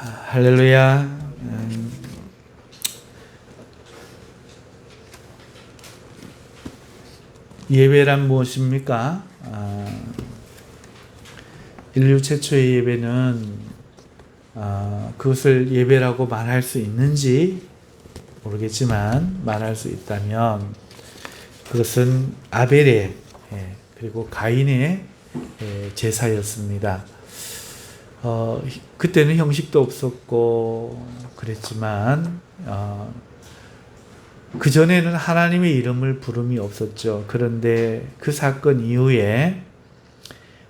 할렐루야. 예배란 무엇입니까? 인류 최초의 예배는 그것을 예배라고 말할 수 있는지 모르겠지만 말할 수 있다면 그것은 아벨의 그리고 가인의 제사였습니다. 그때는 형식도 없었고 그랬지만 그전에는 하나님의 이름을 부름이 없었죠. 그런데 그 사건 이후에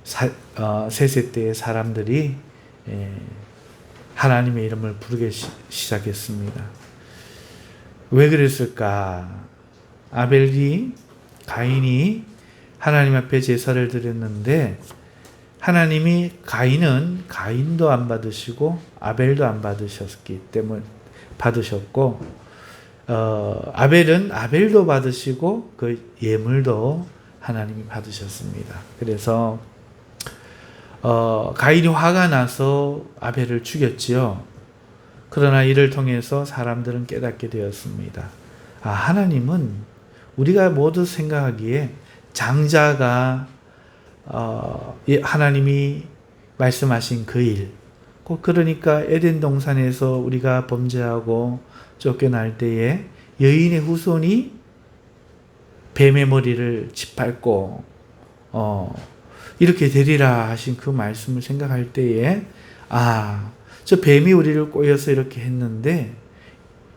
셋세 때의 사람들이 하나님의 이름을 부르기 시작했습니다. 왜 그랬을까? 가인이 하나님 앞에 제사를 드렸는데 하나님이 가인도 안 받으시고 아벨도 안 받으셨기 때문에 받으셨고 아벨은 아벨도 받으시고 그 예물도 하나님이 받으셨습니다. 그래서 가인이 화가 나서 아벨을 죽였지요. 그러나 이를 통해서 사람들은 깨닫게 되었습니다. 하나님은 우리가 모두 생각하기에 장자가 하나님이 말씀하신 그 일, 그러니까 에덴 동산에서 우리가 범죄하고 쫓겨날 때에 여인의 후손이 뱀의 머리를 짓밟고 이렇게 되리라 하신 그 말씀을 생각할 때에 저 뱀이 우리를 꼬여서 이렇게 했는데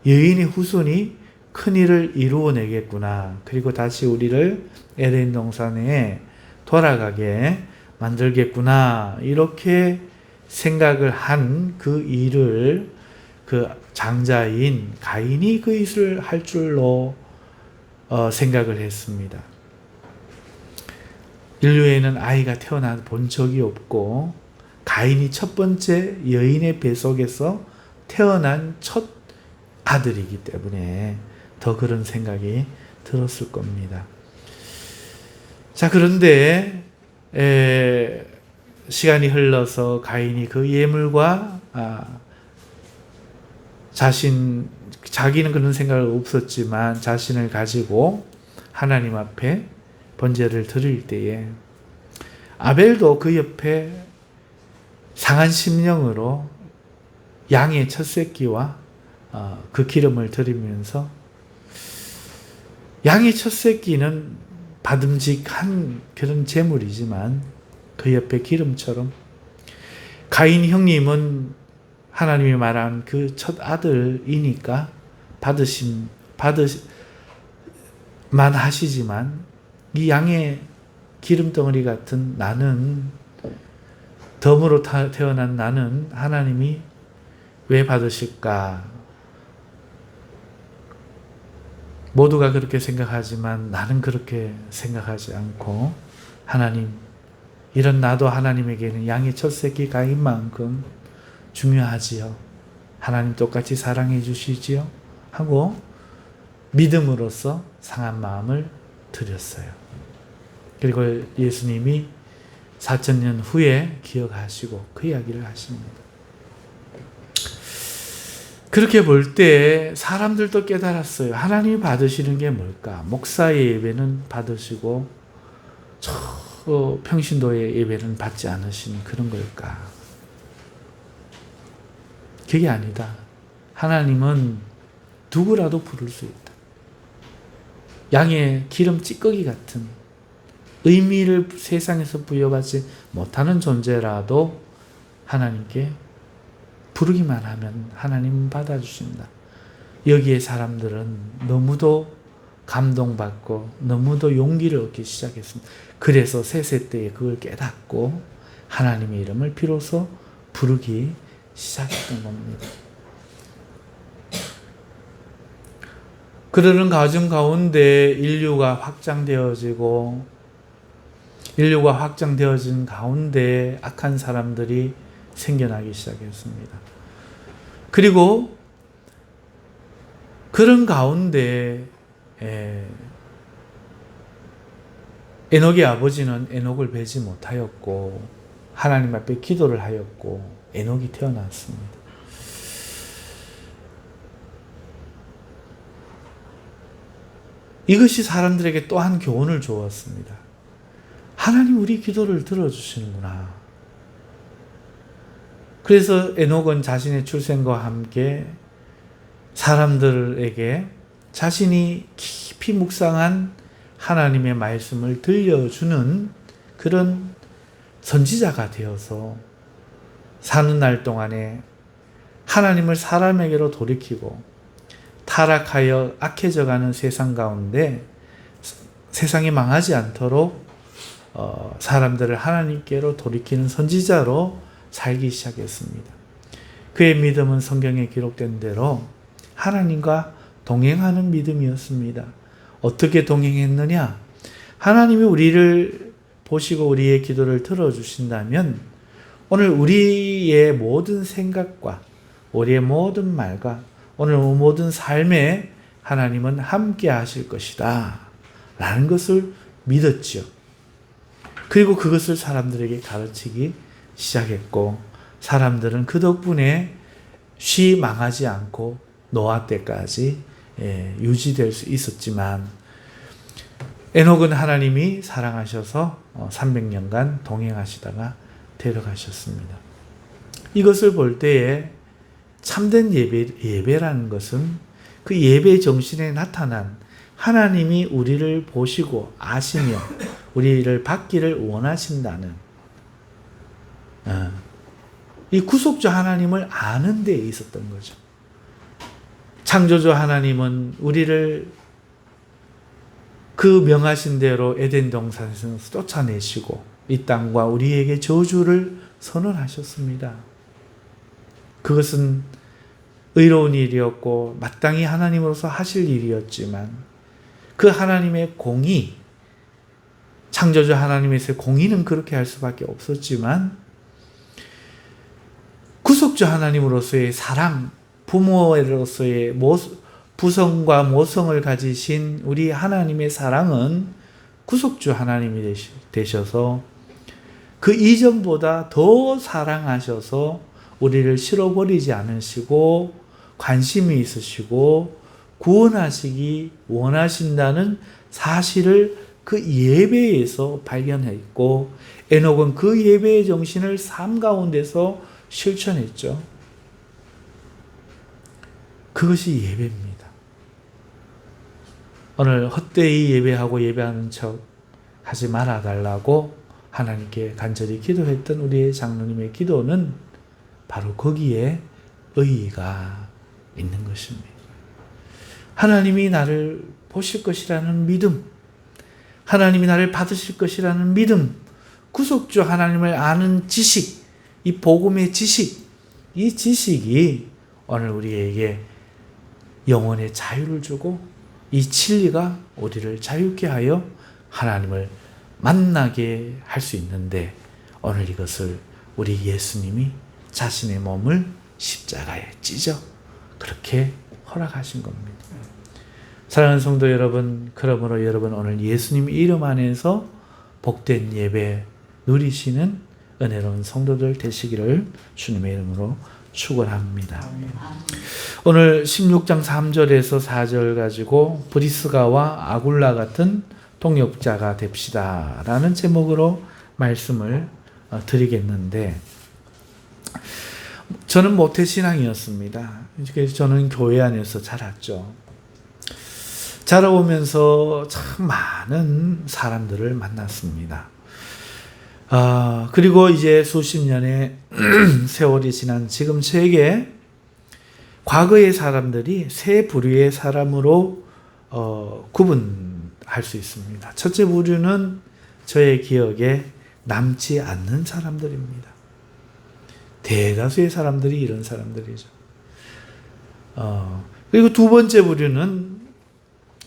여인의 후손이 큰 일을 이루어내겠구나. 그리고 다시 우리를 에덴 동산에 돌아가게 만들겠구나. 이렇게 생각을 한 그 일을 그 장자인 가인이 그 일을 할 줄로 생각을 했습니다. 인류에는 아이가 태어나 본 적이 없고 가인이 첫 번째 여인의 뱃속에서 태어난 첫 아들이기 때문에 더 그런 생각이 들었을 겁니다. 자, 그런데 시간이 흘러서 가인이 그 예물과 자기는 그런 생각 없었지만 자신을 가지고 하나님 앞에 번제를 드릴 때에 아벨도 그 옆에 상한 심령으로 양의 첫 새끼와 그 기름을 드리면서 양의 첫 새끼는 받음직한 그런 제물이지만 그 옆에 기름처럼 가인 형님은 하나님이 말한 그 첫 아들이니까 받으만 하시지만 이 양의 기름덩어리 같은 나는, 덤으로 태어난 나는 하나님이 왜 받으실까? 모두가 그렇게 생각하지만 나는 그렇게 생각하지 않고 하나님, 이런 나도 하나님에게는 양의 첫 새끼 가인만큼 중요하지요. 하나님 똑같이 사랑해 주시지요. 하고 믿음으로써 상한 마음을 드렸어요. 그리고 예수님이 4000년 후에 기억하시고 그 이야기를 하십니다. 그렇게 볼 때 사람들도 깨달았어요. 하나님이 받으시는 게 뭘까? 목사의 예배는 받으시고 평신도의 예배는 받지 않으시는 그런 걸까? 그게 아니다. 하나님은 누구라도 부를 수 있다. 양의 기름 찌꺼기 같은 의미를 세상에서 부여받지 못하는 존재라도 하나님께 부르기만 하면 하나님은 받아주신다. 여기에 사람들은 너무도 감동받고 너무도 용기를 얻기 시작했습니다. 그래서 셋세 때에 그걸 깨닫고 하나님의 이름을 비로소 부르기 시작했던 겁니다. 그러는 과정 가운데 인류가 확장되어진 가운데 악한 사람들이 생겨나기 시작했습니다. 그리고 그런 가운데 에녹의 아버지는 에녹을 뵈지 못하였고 하나님 앞에 기도를 하였고 에녹이 태어났습니다. 이것이 사람들에게 또한 교훈을 주었습니다. 하나님 우리 기도를 들어주시는구나. 그래서 에녹은 자신의 출생과 함께 사람들에게 자신이 깊이 묵상한 하나님의 말씀을 들려주는 그런 선지자가 되어서 사는 날 동안에 하나님을 사람에게로 돌이키고 타락하여 악해져가는 세상 가운데 세상이 망하지 않도록 사람들을 하나님께로 돌이키는 선지자로 살기 시작했습니다. 그의 믿음은 성경에 기록된 대로 하나님과 동행하는 믿음이었습니다. 어떻게 동행했느냐? 하나님이 우리를 보시고 우리의 기도를 들어주신다면 오늘 우리의 모든 생각과 우리의 모든 말과 오늘 모든 삶에 하나님은 함께 하실 것이다 라는 것을 믿었죠. 그리고 그것을 사람들에게 가르치기 시작했고 사람들은 그 덕분에 쉬 망하지 않고 노아 때까지 유지될 수 있었지만 에녹은 하나님이 사랑하셔서 300년간 동행하시다가 데려가셨습니다. 이것을 볼 때에 참된 예배라는 것은 그 예배 정신에 나타난 하나님이 우리를 보시고 아시며 우리를 받기를 원하신다는 이 구속주 하나님을 아는 데 있었던 거죠. 창조주 하나님은 우리를 그 명하신 대로 에덴 동산에서 쫓아내시고 이 땅과 우리에게 저주를 선언하셨습니다. 그것은 의로운 일이었고 마땅히 하나님으로서 하실 일이었지만 그 하나님의 공의, 창조주 하나님의 공의는 그렇게 할 수밖에 없었지만 구속주 하나님으로서의 사랑, 부모로서의 부성과 모성을 가지신 우리 하나님의 사랑은 구속주 하나님이 되셔서 그 이전보다 더 사랑하셔서 우리를 실어버리지 않으시고 관심이 있으시고 구원하시기 원하신다는 사실을 그 예배에서 발견했고 에녹은 그 예배의 정신을 삶 가운데서 실천했죠. 그것이 예배입니다. 오늘 헛되이 예배하고 예배하는 척 하지 말아달라고 하나님께 간절히 기도했던 우리의 장로님의 기도는 바로 거기에 의의가 있는 것입니다. 하나님이 나를 보실 것이라는 믿음, 하나님이 나를 받으실 것이라는 믿음, 구속주 하나님을 아는 지식, 이 복음의 지식, 이 지식이 오늘 우리에게 영혼의 자유를 주고 이 진리가 우리를 자유케 하여 하나님을 만나게 할 수 있는데 오늘 이것을 우리 예수님이 자신의 몸을 십자가에 찢어 그렇게 허락하신 겁니다. 사랑하는 성도 여러분, 그러므로 여러분 오늘 예수님 이름 안에서 복된 예배 누리시는 은혜로운 성도들 되시기를 주님의 이름으로 축원합니다. 오늘 16장 3절에서 4절 가지고 브리스가와 아굴라 같은 동역자가 됩시다 라는 제목으로 말씀을 드리겠는데 저는 모태신앙이었습니다. 그래서 저는 교회 안에서 자랐죠. 자라오면서 참 많은 사람들을 만났습니다. 그리고 이제 수십 년의 세월이 지난 지금 저에게 과거의 사람들이 세 부류의 사람으로 구분할 수 있습니다. 첫째 부류는 저의 기억에 남지 않는 사람들입니다. 대다수의 사람들이 이런 사람들이죠. 그리고 두 번째 부류는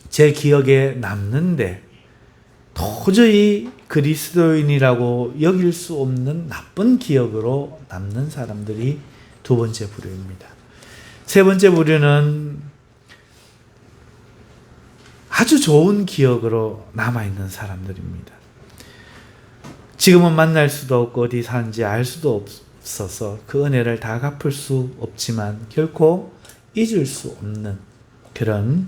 제 기억에 남는데 도저히 그리스도인이라고 여길 수 없는 나쁜 기억으로 남는 사람들이 두 번째 부류입니다. 세 번째 부류는 아주 좋은 기억으로 남아있는 사람들입니다. 지금은 만날 수도 없고 어디 사는지 알 수도 없어서 그 은혜를 다 갚을 수 없지만 결코 잊을 수 없는 그런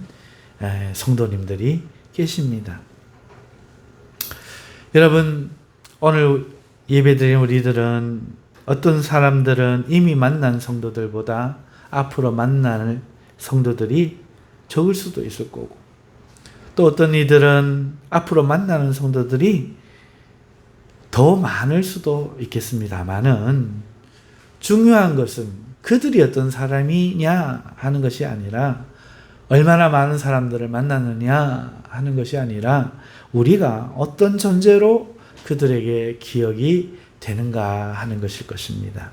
성도님들이 계십니다. 여러분, 오늘 예배드린 우리들은 어떤 사람들은 이미 만난 성도들보다 앞으로 만날 성도들이 적을 수도 있을 거고, 또 어떤 이들은 앞으로 만나는 성도들이 더 많을 수도 있겠습니다만은, 중요한 것은 그들이 어떤 사람이냐 하는 것이 아니라 얼마나 많은 사람들을 만나느냐 하는 것이 아니라 우리가 어떤 존재로 그들에게 기억이 되는가 하는 것일 것입니다.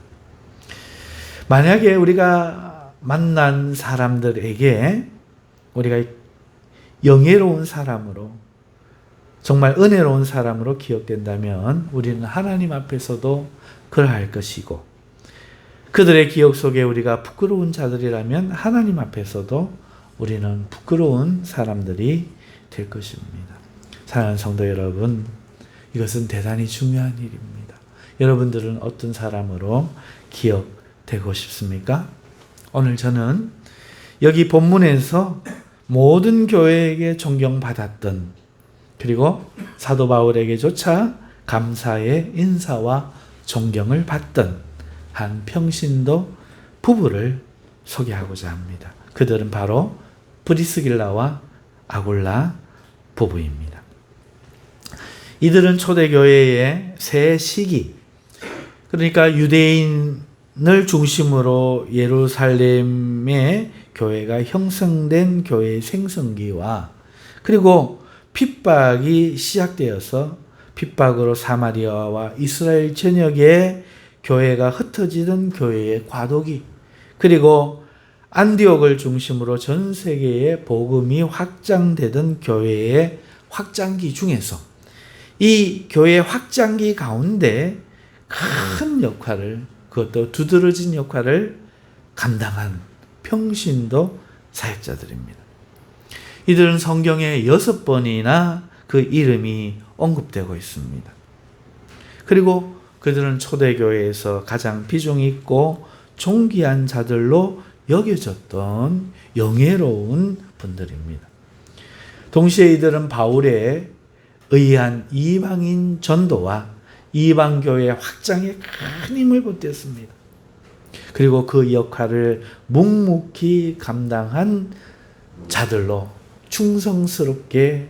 만약에 우리가 만난 사람들에게 우리가 영예로운 사람으로, 정말 은혜로운 사람으로 기억된다면 우리는 하나님 앞에서도 그러할 것이고, 그들의 기억 속에 우리가 부끄러운 자들이라면 하나님 앞에서도 우리는 부끄러운 사람들이 될 것입니다. 사랑하는 성도 여러분, 이것은 대단히 중요한 일입니다. 여러분들은 어떤 사람으로 기억되고 싶습니까? 오늘 저는 여기 본문에서 모든 교회에게 존경받았던, 그리고 사도 바울에게조차 감사의 인사와 존경을 받던 한 평신도 부부를 소개하고자 합니다. 그들은 바로 브리스길라와 아굴라 부부입니다. 이들은 초대교회의 새 시기, 그러니까 유대인을 중심으로 예루살렘의 교회가 형성된 교회의 생성기와, 그리고 핍박이 시작되어서 핍박으로 사마리아와 이스라엘 전역에 교회가 흩어지던 교회의 과도기, 그리고 안디옥을 중심으로 전 세계에 복음이 확장되던 교회의 확장기 중에서 이 교회 확장기 가운데 큰 역할을, 그것도 두드러진 역할을 감당한 평신도 사역자들입니다. 이들은 성경에 6번이나 그 이름이 언급되고 있습니다. 그리고 그들은 초대교회에서 가장 비중 있고 존귀한 자들로 여겨졌던 영예로운 분들입니다. 동시에 이들은 바울에 의한 이방인 전도와 이방교회 확장에 큰 힘을 보탰습니다. 그리고 그 역할을 묵묵히 감당한 자들로 충성스럽게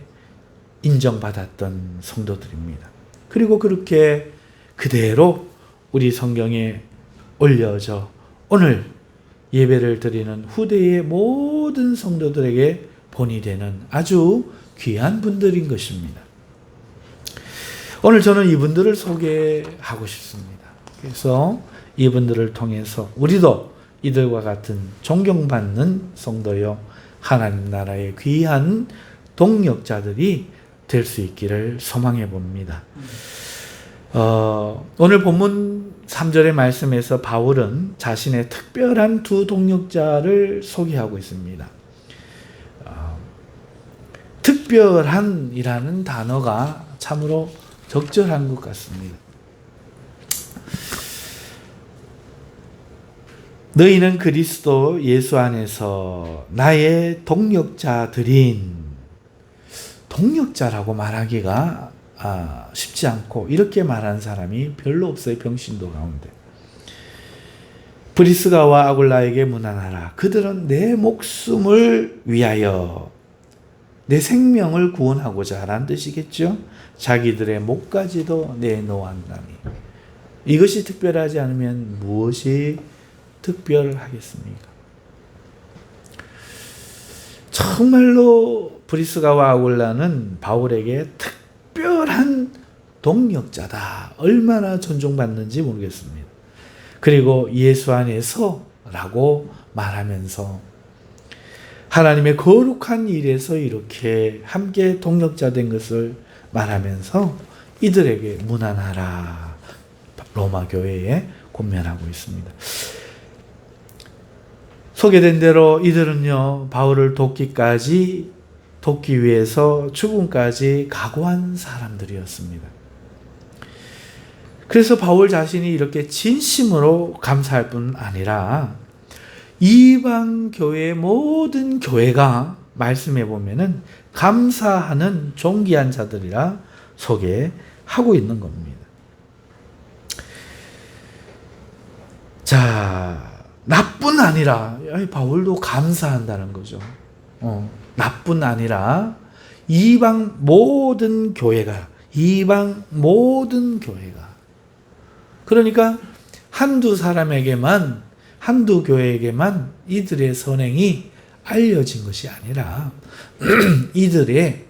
인정받았던 성도들입니다. 그리고 그렇게 그대로 우리 성경에 올려져 오늘 예배를 드리는 후대의 모든 성도들에게 본이 되는 아주 귀한 분들인 것입니다. 오늘 저는 이분들을 소개하고 싶습니다. 그래서 이분들을 통해서 우리도 이들과 같은 존경받는 성도요, 하나님 나라의 귀한 동력자들이 될 수 있기를 소망해 봅니다. 오늘 본문 3절의 말씀에서 바울은 자신의 특별한 두 동력자를 소개하고 있습니다. 특별한이라는 단어가 참으로 적절한 것 같습니다. 너희는 그리스도 예수 안에서 나의 동력자들인, 동력자라고 말하기가 쉽지 않고 이렇게 말하는 사람이 별로 없어요. 평신도 가운데. 브리스가와 아굴라에게 문안하라. 그들은 내 목숨을 위하여 내 생명을 구원하고자 하라는 뜻이겠죠. 자기들의 목까지도 내놓았나니. 이것이 특별하지 않으면 무엇이 특별하겠습니까? 정말로 브리스가와 아굴라는 바울에게 특별한 동력자다. 얼마나 존중받는지 모르겠습니다. 그리고 예수 안에서 라고 말하면서 하나님의 거룩한 일에서 이렇게 함께 동력자 된 것을 말하면서 이들에게 문안하라. 로마 교회에 권면하고 있습니다. 소개된 대로 이들은요, 바울을 돕기 위해서 죽음까지 각오한 사람들이었습니다. 그래서 바울 자신이 이렇게 진심으로 감사할 뿐 아니라 이방 교회의 모든 교회가 말씀해 보면은 감사하는 존귀한 자들이라 소개하고 있는 겁니다. 자, 나뿐 아니라 바울도 감사한다는 거죠. 나뿐 아니라 이방 모든 교회가 그러니까 한두 사람에게만 한두 교회에게만 이들의 선행이 알려진 것이 아니라 이들의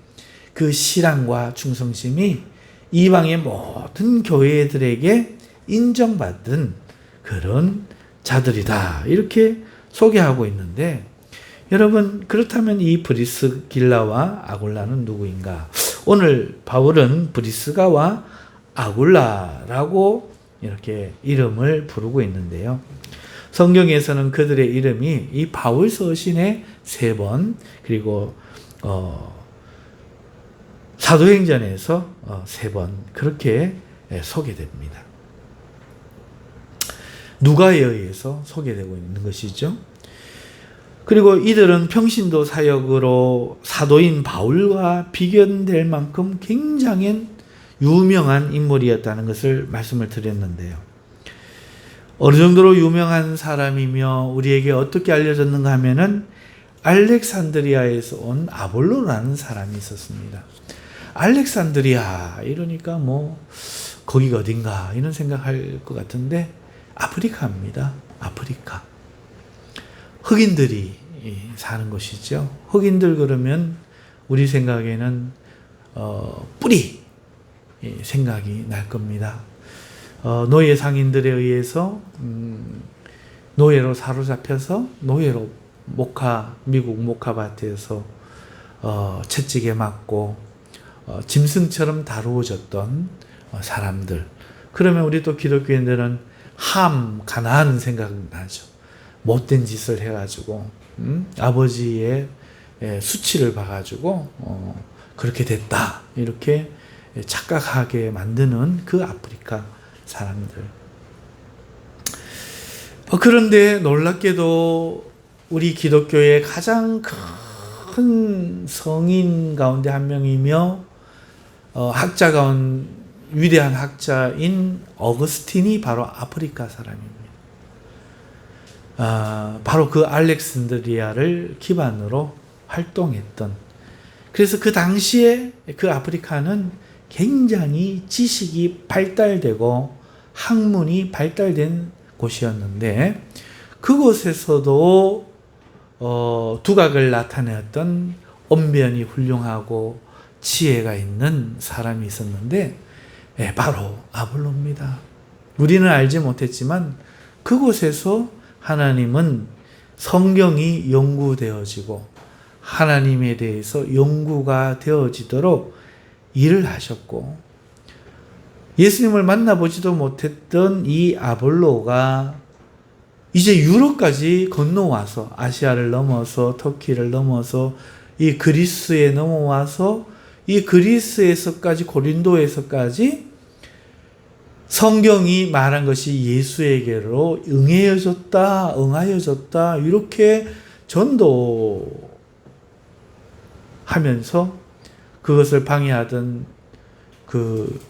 그 신앙과 충성심이 이방의 모든 교회들에게 인정받은 그런 자들이다. 이렇게 소개하고 있는데 여러분 그렇다면 이 브리스길라와 아굴라는 누구인가? 오늘 바울은 브리스가와 아굴라라고 이렇게 이름을 부르고 있는데요. 성경에서는 그들의 이름이 이 바울 서신에 3번 그리고 사도행전에서 3번 그렇게 소개됩니다. 누가에 의해서 소개되고 있는 것이죠. 그리고 이들은 평신도 사역으로 사도인 바울과 비견될 만큼 굉장히 유명한 인물이었다는 것을 말씀을 드렸는데요. 어느 정도로 유명한 사람이며 우리에게 어떻게 알려졌는가 하면은 알렉산드리아에서 온 아볼로라는 사람이 있었습니다. 알렉산드리아 이러니까 뭐 거기가 어딘가 이런 생각할 것 같은데 아프리카입니다. 아프리카. 흑인들이 사는 곳이죠. 흑인들 그러면 우리 생각에는 뿌리 생각이 날 겁니다. 노예 상인들에 의해서 노예로 사로잡혀서 노예로 미국 모카밭에서 채찍에 맞고 짐승처럼 다루어졌던 사람들. 그러면 우리 또 기독교인들은 가나안 생각나죠. 못된 짓을 해가지고 아버지의 수치를 봐가지고 그렇게 됐다 이렇게 착각하게 만드는 그 아프리카 사람들. 그런데 놀랍게도 우리 기독교의 가장 큰 성인 가운데 한 명이며 위대한 학자인 어거스틴이 바로 아프리카 사람입니다. 바로 그 알렉산드리아를 기반으로 활동했던. 그래서 그 당시에 그 아프리카는 굉장히 지식이 발달되고 학문이 발달된 곳이었는데 그곳에서도 두각을 나타내었던 언변이 훌륭하고 지혜가 있는 사람이 있었는데 바로 아볼로입니다. 우리는 알지 못했지만 그곳에서 하나님은 성경이 연구되어지고 하나님에 대해서 연구가 되어지도록 일을 하셨고 예수님을 만나보지도 못했던 이 아볼로가 이제 유럽까지 건너와서 아시아를 넘어서 터키를 넘어서 이 그리스에 넘어와서 이 그리스에서까지 고린도에서까지 성경이 말한 것이 예수에게로 응하여졌다 이렇게 전도하면서 그것을 방해하던 그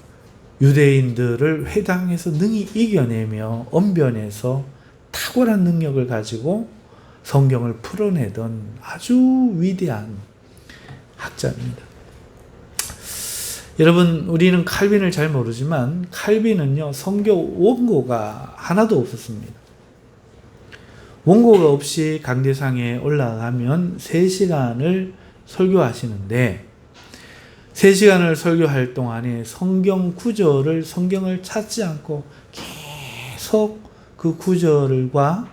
유대인들을 회당에서 능히 이겨내며 언변해서 탁월한 능력을 가지고 성경을 풀어내던 아주 위대한 학자입니다. 여러분 우리는 칼빈을 잘 모르지만 칼빈은요 성경 원고가 하나도 없었습니다. 원고가 없이 강대상에 올라가면 3시간을 설교하시는데 3시간을 설교할 동안에 성경을 찾지 않고 계속 그 구절과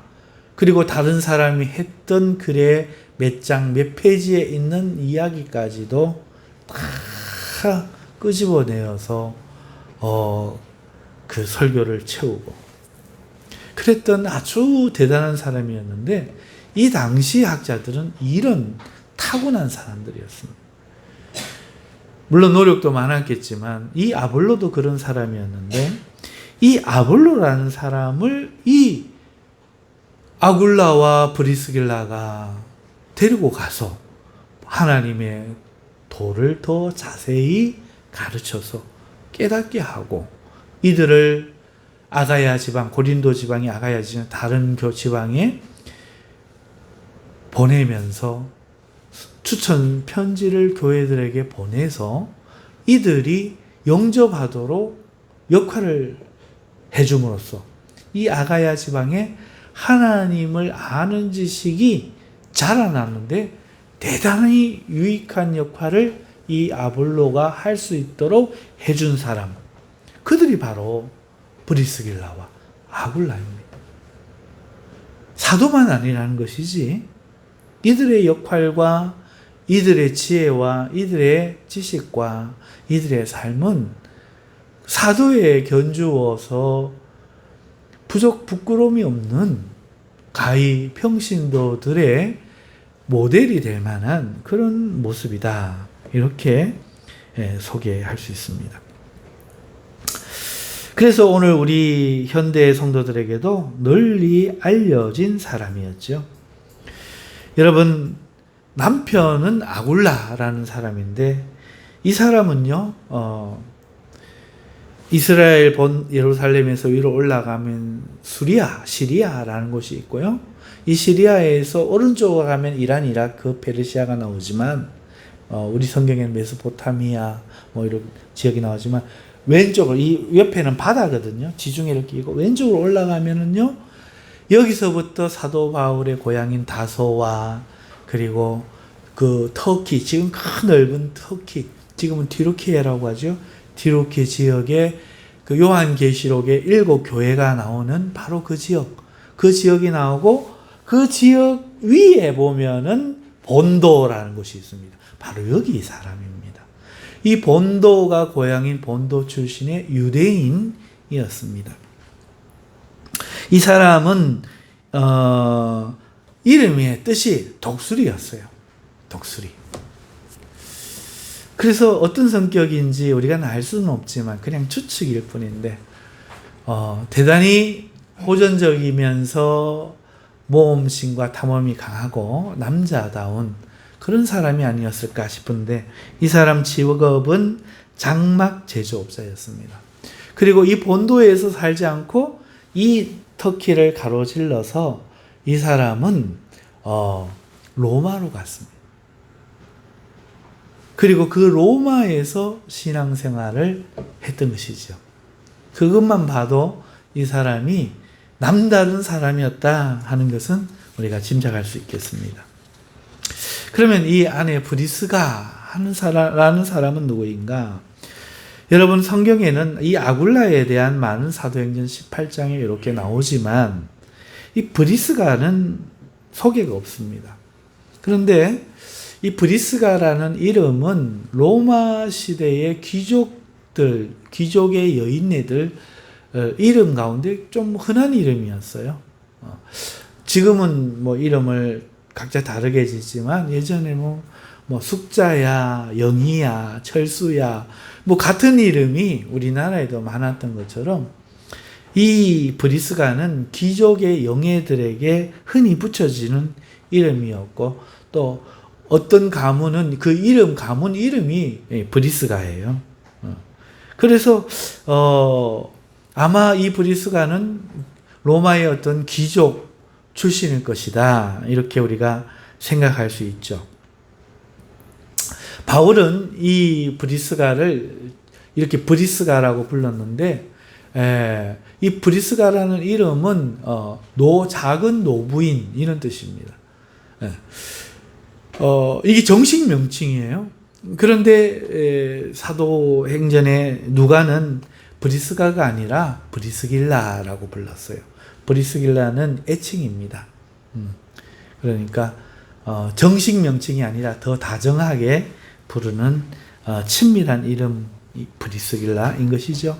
그리고 다른 사람이 했던 글의 몇 장, 몇 페이지에 있는 이야기까지도 다 끄집어내어서 그 설교를 채우고 그랬던 아주 대단한 사람이었는데 이 당시 학자들은 이런 타고난 사람들이었습니다. 물론 노력도 많았겠지만 이 아볼로도 그런 사람이었는데 이 아볼로라는 사람을 이 아굴라와 브리스길라가 데리고 가서 하나님의 도를 더 자세히 가르쳐서 깨닫게 하고 이들을 아가야 지방, 고린도 지방이 아가야 지방, 다른 지방에 보내면서 추천 편지를 교회들에게 보내서 이들이 영접하도록 역할을 해줌으로써 이 아가야 지방에 하나님을 아는 지식이 자라나는데 대단히 유익한 역할을 이 아볼로가 할 수 있도록 해준 사람, 그들이 바로 브리스길라와 아굴라입니다. 사도만 아니라는 것이지 이들의 역할과 이들의 지혜와 이들의 지식과 이들의 삶은 사도에 견주어서 부끄러움이 없는 가히 평신도들의 모델이 될 만한 그런 모습이다. 이렇게 소개할 수 있습니다. 그래서 오늘 우리 현대 성도들에게도 널리 알려진 사람이었죠. 여러분, 남편은 아굴라라는 사람인데 이 사람은요, 이스라엘 본 예루살렘에서 위로 올라가면 시리아라는 곳이 있고요. 이 시리아에서 오른쪽으로 가면 이란, 이라크, 페르시아가 나오지만 우리 성경에는 메소포타미아 이런 지역이 나오지만 왼쪽으로 이 옆에는 바다거든요. 지중해를 끼고 왼쪽으로 올라가면은요. 여기서부터 사도 바울의 고향인 다소와 그리고 그 터키, 지금 큰 넓은 터키, 지금은 디루키에라고 하죠. 디루키 지역에 그 요한계시록의 7 교회가 나오는 바로 그 지역이 나오고 그 지역 위에 보면은 본도라는 곳이 있습니다. 바로 여기 이 사람입니다. 이 본도가 고향인 본도 출신의 유대인이었습니다. 이 사람은 이름의 뜻이 독수리였어요. 독수리. 그래서 어떤 성격인지 우리가 알 수는 없지만 그냥 추측일 뿐인데 대단히 호전적이면서 모험심과 탐험이 강하고 남자다운 그런 사람이 아니었을까 싶은데 이 사람 직업은 장막 제조업자였습니다. 그리고 이 본도에서 살지 않고 이 터키를 가로질러서 이 사람은 로마로 갔습니다. 그리고 그 로마에서 신앙생활을 했던 것이죠. 그것만 봐도 이 사람이 남다른 사람이었다 하는 것은 우리가 짐작할 수 있겠습니다. 그러면 이 안에 브리스가라는 사람은 누구인가? 여러분, 성경에는 이 아굴라에 대한 많은 사도행전 18장에 이렇게 나오지만 이 브리스가는 소개가 없습니다. 그런데 이 브리스가라는 이름은 로마 시대의 귀족의 여인네들 이름 가운데 좀 흔한 이름이었어요. 지금은 이름을 각자 다르게 짓지만 예전에 숙자야, 영희야, 철수야 같은 이름이 우리나라에도 많았던 것처럼 이 브리스가는 귀족의 영예들에게 흔히 붙여지는 이름이었고 또 어떤 가문은 그 가문 이름이 브리스가예요. 그래서 아마 이 브리스가는 로마의 어떤 귀족 출신일 것이다. 이렇게 우리가 생각할 수 있죠. 바울은 이 브리스가를 이렇게 브리스가라고 불렀는데 이 브리스가라는 이름은 작은 노부인 이런 뜻입니다. 이게 정식 명칭이에요. 그런데 사도행전에 누가는 브리스가가 아니라 브리스길라라고 불렀어요. 브리스길라는 애칭입니다. 그러니까 정식 명칭이 아니라 더 다정하게 부르는 친밀한 이름이 브리스길라인 것이죠.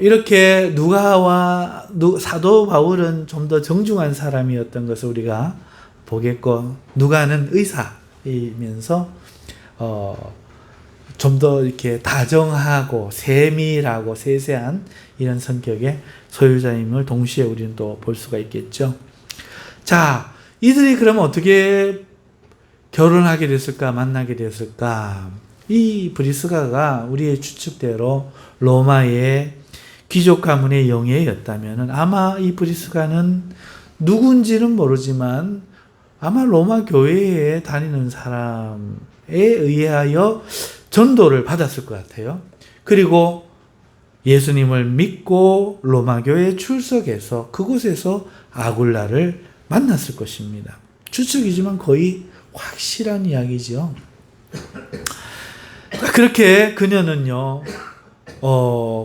이렇게 누가와 사도 바울은 좀 더 정중한 사람이었던 것을 우리가 보겠고 누가는 의사이면서 좀 더 이렇게 다정하고 세밀하고 세세한 이런 성격의 소유자임을 동시에 우리는 또 볼 수가 있겠죠. 자, 이들이 그러면 어떻게 결혼하게 됐을까, 만나게 됐을까? 이 브리스가가 우리의 추측대로 로마의 귀족 가문의 영예였다면 아마 이 브리스가는 누군지는 모르지만 아마 로마 교회에 다니는 사람에 의하여 전도를 받았을 것 같아요. 그리고 예수님을 믿고 로마 교회에 출석해서 그곳에서 아굴라를 만났을 것입니다. 추측이지만 거의 확실한 이야기죠. 그렇게 그녀는요,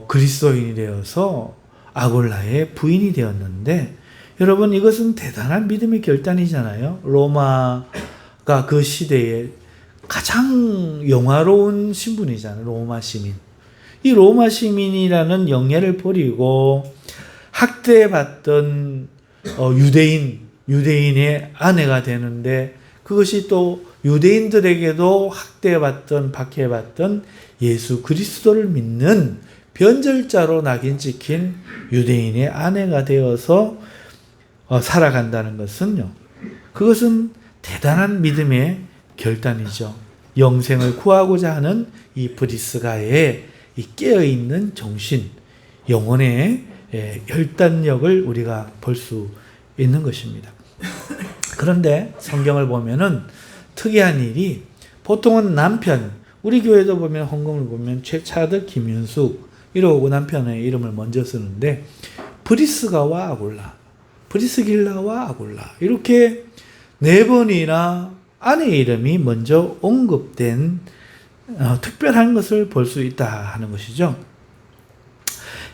그리스도인이 되어서 아굴라의 부인이 되었는데, 여러분, 이것은 대단한 믿음의 결단이잖아요. 로마가 그 시대에 가장 영화로운 신분이잖아요. 로마 시민. 이 로마 시민이라는 영예를 버리고 학대받던 유대인의 아내가 되는데, 그것이 또 유대인들에게도 학대받던, 박해받던 예수 그리스도를 믿는 변절자로 낙인 찍힌 유대인의 아내가 되어서 살아간다는 것은요, 그것은 대단한 믿음의 결단이죠. 영생을 구하고자 하는 이 브리스가의 이 깨어있는 정신, 영혼의 결단력을 우리가 볼 수 있는 것입니다. 그런데 성경을 보면은 특이한 일이, 보통은 남편, 우리 교회도 보면 헌금을 보면 최차득, 김윤숙 이러고 남편의 이름을 먼저 쓰는데, 브리스가와 아굴라, 브리스길라와 아굴라 이렇게 네 번이나 아내의 이름이 먼저 언급된 특별한 것을 볼 수 있다 하는 것이죠.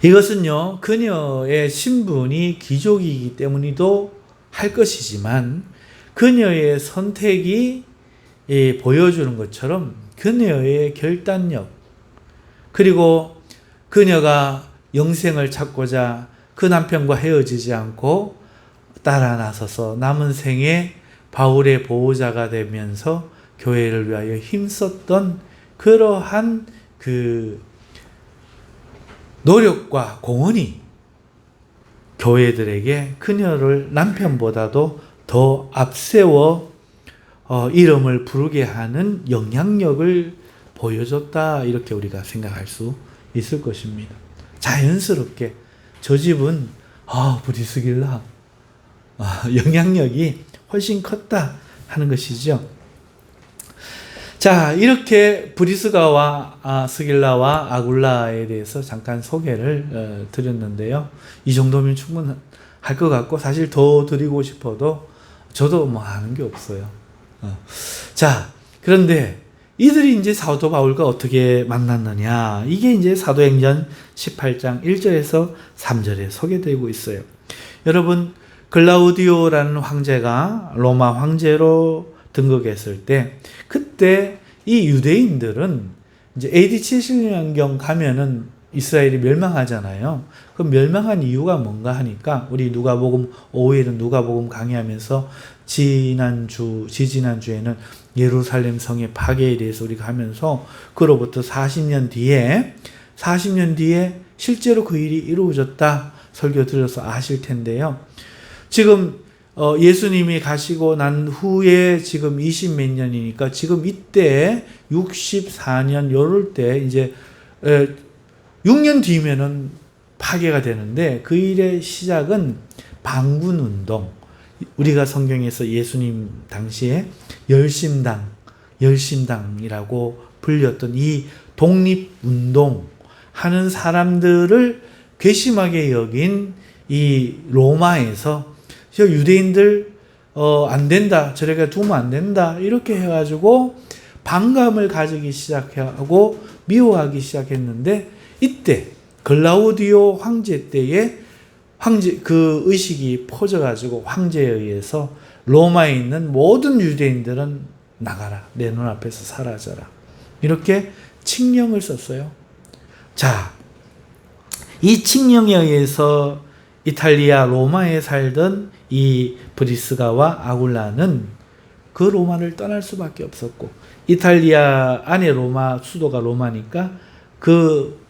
이것은요, 그녀의 신분이 귀족이기 때문이도 할 것이지만 그녀의 선택이 보여주는 것처럼 그녀의 결단력, 그리고 그녀가 영생을 찾고자 그 남편과 헤어지지 않고 따라 나서서 남은 생에 바울의 보호자가 되면서 교회를 위하여 힘썼던 그러한 그 노력과 공헌이 교회들에게 그녀를 남편보다도 더 앞세워 이름을 부르게 하는 영향력을 보여줬다, 이렇게 우리가 생각할 수 있을 것입니다. 자연스럽게 저 집은 브리스길라 영향력이 훨씬 컸다 하는 것이죠. 자, 이렇게 브리스가와 스길라와 아굴라에 대해서 잠깐 소개를 드렸는데요. 이 정도면 충분할 것 같고, 사실 더 드리고 싶어도 저도 뭐 아는 게 없어요. 자, 그런데 이들이 이제 사도 바울과 어떻게 만났느냐, 이게 이제 사도행전 18장 1절에서 3절에 소개되고 있어요. 여러분, 글라우디오라는 황제가 로마 황제로 등극했을 때, 그때 이 유대인들은 이제 AD 70년경 가면은 이스라엘이 멸망하잖아요. 그 멸망한 이유가 뭔가 하니까, 우리 누가복음 5일은 누가복음 강의하면서 지지난주에는 예루살렘 성의 파괴에 대해서 우리가 하면서, 그로부터 40년 뒤에 실제로 그 일이 이루어졌다 설교 드려서 아실 텐데요. 지금 예수님이 가시고 난 후에 지금 20몇 년이니까 지금 이때 64년 요럴 때 이제 6년 뒤면은 파괴가 되는데, 그 일의 시작은 방군운동, 우리가 성경에서 예수님 당시에 열심당이라고 불렸던 이 독립운동 하는 사람들을 괘씸하게 여긴 이 로마에서 저 유대인들 안 된다, 저렇게 두면 안 된다, 이렇게 해가지고 반감을 가지기 시작하고 미워하기 시작했는데, 이때 글라우디오 황제 때에 그 의식이 퍼져가지고 황제에 의해서 로마에 있는 모든 유대인들은 나가라, 내 눈앞에서 사라져라, 이렇게 칙령을 썼어요. 자, 이 칙령에 의해서 이탈리아 로마에 살던 이 브리스가와 아굴라는 그 로마를 떠날 수밖에 없었고, 이탈리아 안에 로마, 수도가 로마니까 그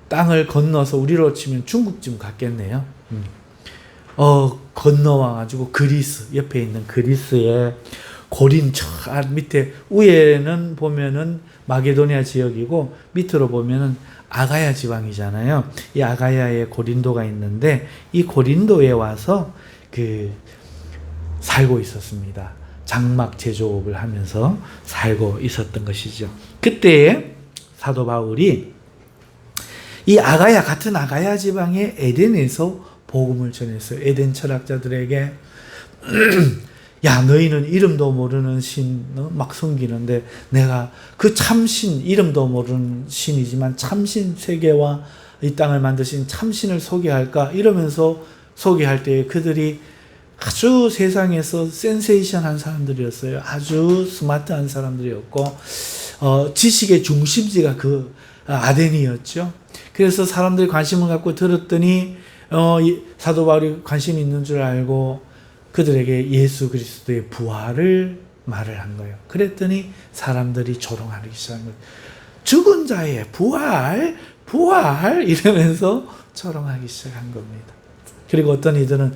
땅을 건너서 우리로 치면 중국쯤 갔겠네요. 건너와가지고 그리스, 옆에 있는 그리스에 고린 저 밑에 위에는 보면은 마게도니아 지역이고 밑으로 보면은 아가야 지방이잖아요. 이 아가야에 고린도가 있는데 이 고린도에 와서 살고 있었습니다. 장막 제조업을 하면서 살고 있었던 것이죠. 그때에 사도 바울이 이 같은 아가야 지방의 에덴에서 복음을 전했어요. 에덴 철학자들에게 야, 너희는 이름도 모르는 신 막 섬기는데 내가 그 참신, 이름도 모르는 신이지만 참신 세계와 이 땅을 만드신 참신을 소개할까? 이러면서 소개할 때 그들이 아주 세상에서 센세이션한 사람들이었어요. 아주 스마트한 사람들이었고 지식의 중심지가 그 아덴이었죠. 그래서 사람들이 관심을 갖고 들었더니 사도 바울이 관심이 있는 줄 알고 그들에게 예수 그리스도의 부활을 말을 한 거예요. 그랬더니 사람들이 조롱하기 시작한 거예요. 죽은 자의 부활 이러면서 조롱하기 시작한 겁니다. 그리고 어떤 이들은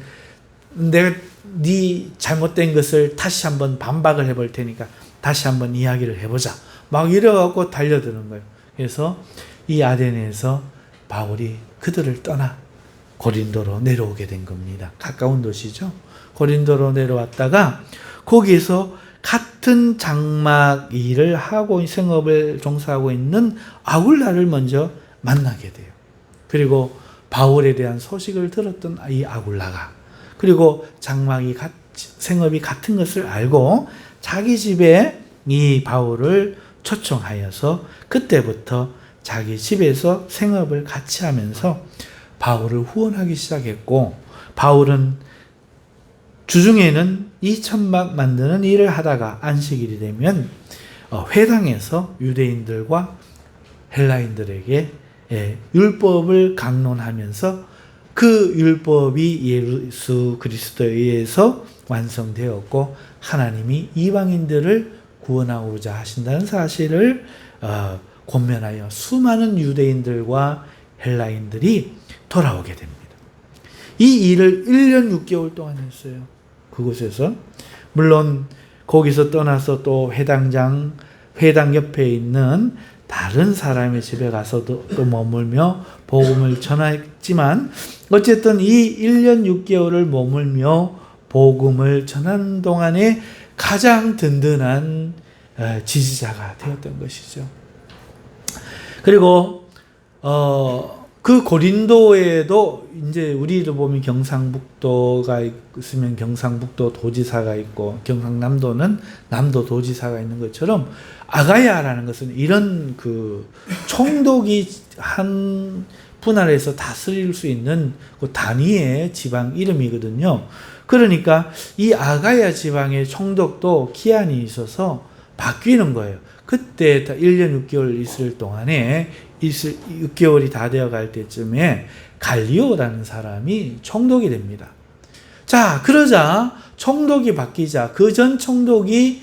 내가 네 잘못된 것을 다시 한번 반박을 해볼 테니까 다시 한번 이야기를 해보자. 막 이래갖고 달려드는 거예요. 그래서 이 아덴에서 바울이 그들을 떠나 고린도로 내려오게 된 겁니다. 가까운 도시죠. 고린도로 내려왔다가 거기에서 같은 장막 일을 하고 생업을 종사하고 있는 아굴라를 먼저 만나게 돼요. 그리고 바울에 대한 소식을 들었던 이 아굴라가 그리고 생업이 같은 것을 알고 자기 집에 이 바울을 초청하여서 그때부터 자기 집에서 생업을 같이 하면서 바울을 후원하기 시작했고 바울은 주중에는 이 천막 만드는 일을 하다가 안식일이 되면 회당에서 유대인들과 헬라인들에게 율법을 강론하면서 그 율법이 예수 그리스도에 의해서 완성되었고 하나님이 이방인들을 구원하고자 하신다는 사실을 권면하여 수많은 유대인들과 헬라인들이 돌아오게 됩니다. 이 일을 1년 6개월 동안 했어요. 그곳에서. 물론 거기서 떠나서 또 회당 옆에 있는 다른 사람의 집에 가서도 또 머물며 복음을 전했지만 어쨌든 이 1년 6개월을 머물며 복음을 전하는 동안에 가장 든든한 지지자가 되었던 것이죠. 그리고 그 고린도에도 이제 우리도 보면 경상북도가 있으면 경상북도 도지사가 있고 경상남도는 남도 도지사가 있는 것처럼 아가야라는 것은 이런 총독이 한 분할에서 다스릴 수 있는 그 단위의 지방 이름이거든요. 그러니까 이 아가야 지방의 총독도 기한이 있어서 바뀌는 거예요. 그때 1년 6개월 있을 동안에 6개월이 다 되어갈 때쯤에 갈리오라는 사람이 총독이 됩니다. 자, 그러자 총독이 바뀌자 그 전 총독이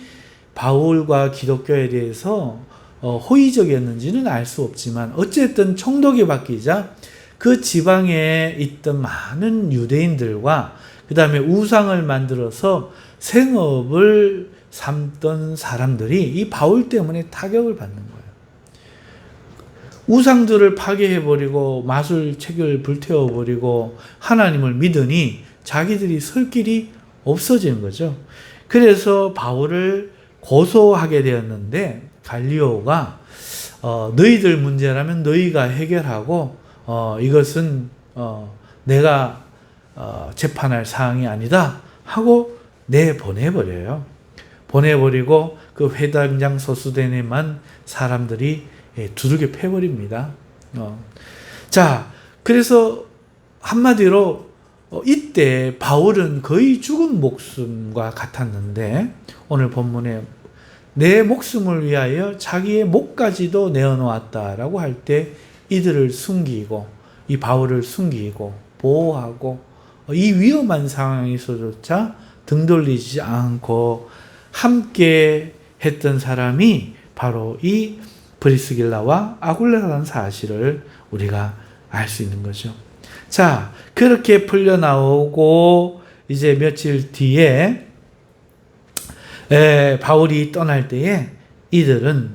바울과 기독교에 대해서 호의적이었는지는 알 수 없지만 어쨌든 총독이 바뀌자 그 지방에 있던 많은 유대인들과 그 다음에 우상을 만들어서 생업을 삼던 사람들이 이 바울 때문에 타격을 받는 거예요. 우상들을 파괴해버리고 마술책을 불태워버리고 하나님을 믿으니 자기들이 설 길이 없어지는 거죠. 그래서 바울을 고소하게 되었는데 갈리오가 너희들 문제라면 너희가 해결하고 이것은 내가 재판할 사항이 아니다 하고 내보내버려요. 보내버리고 그 회당장 소수대에만 사람들이 두들겨 패버립니다. 자, 그래서 한마디로 이때 바울은 거의 죽은 목숨과 같았는데 오늘 본문에 내 목숨을 위하여 자기의 목까지도 내어놓았다라고 할 때 이들을 숨기고 이 바울을 숨기고 보호하고 이 위험한 상황에서조차 등 돌리지 않고 함께 했던 사람이 바로 이 브리스길라와 아굴라라는 사실을 우리가 알 수 있는 거죠. 자, 그렇게 풀려나오고 이제 며칠 뒤에 바울이 떠날 때에 이들은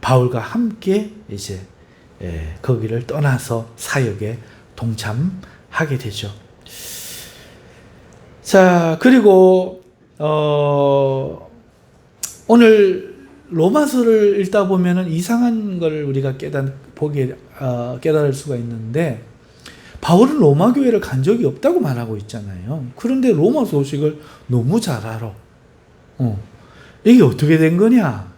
바울과 함께 이제 거기를 떠나서 사역에 동참하게 되죠. 자, 그리고 오늘 로마서를 읽다 보면은 이상한 걸 우리가 깨달을 수가 있는데, 바울은 로마 교회를 간 적이 없다고 말하고 있잖아요. 그런데 로마 소식을 너무 잘 알아. 이게 어떻게 된 거냐?